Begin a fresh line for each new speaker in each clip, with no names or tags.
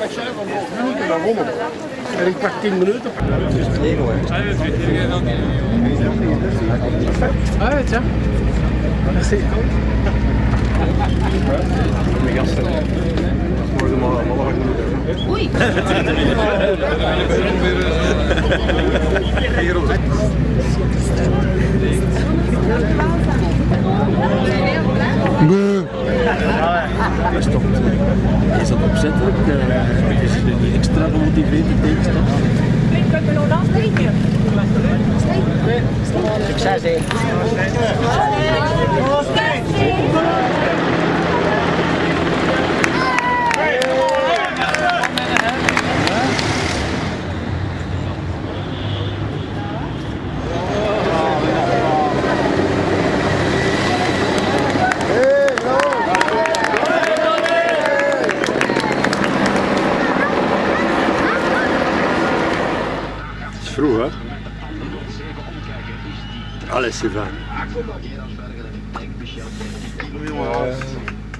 ik zelf al 5 minuten naar Ronde. En ik pak 10 minuten.
Ah ouais, tiens. Merci.
Mijn gasten.
Oei.
Hij stopt. Is dat opzettelijk? Is hij niet extra gemotiveerd de tegenstander?
Succes, hè.
Vroeg, hè? Alles Sylvain.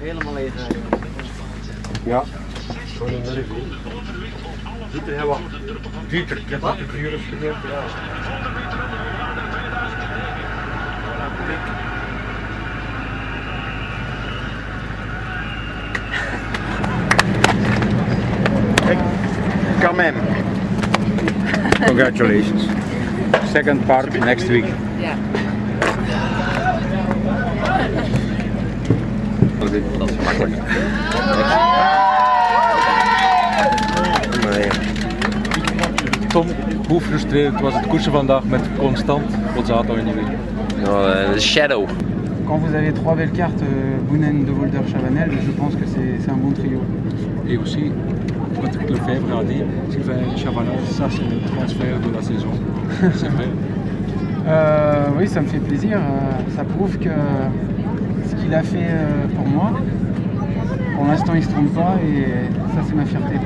Helemaal leeg.
Ja. Gewoon een revue. Ziet er heel wat dieter. Ik heb wat de vuur gebeurd. Ja.
Quand même. Congratulations. Second part next week.
Ja.
Dat is makkelijk.
Tom, hoe frustrerend was het koersen vandaag met constant Pozzato in de wind?
The shadow.
Quand vous avez 3 belles cartes, Boonen, De Volder, Chavanel, je pense que c'est un bon trio.
Et aussi, quand le Lefebvre a dit, Sylvain Chavanel, ça c'est le transfert de la saison. C'est vrai.
Oui, ça me fait plaisir. Ça prouve que ce qu'il a fait pour moi, pour l'instant il se trompe pas et ça c'est ma fierté.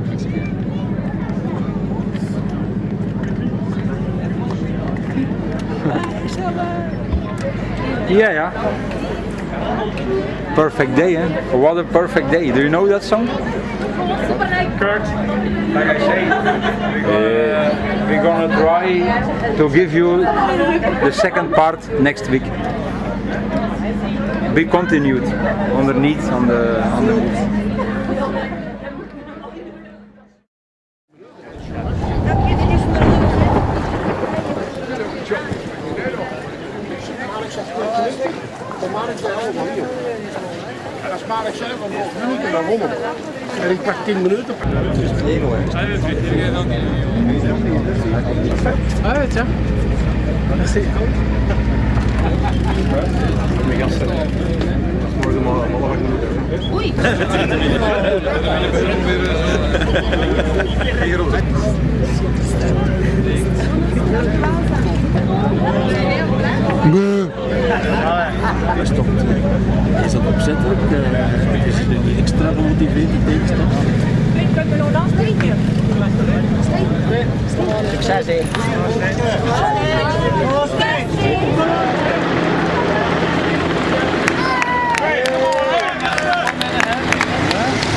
Merci bien.
Yeah. Perfect day, eh? What a perfect day. Do you know that song? Kurt, like I say, we're gonna try to give you the second part next week. Be continued underneath on the booth.
En dan spaar ik zelf al 5 minuten naar Ronde. En ik pak 10 minuten.
Ah ouais, tiens. Merci.
Mijn gasten.
Oei.
Hij stopt. Is dat opzettelijk? Is hij niet extra gemotiveerd de tegenstander?
Succes, hè.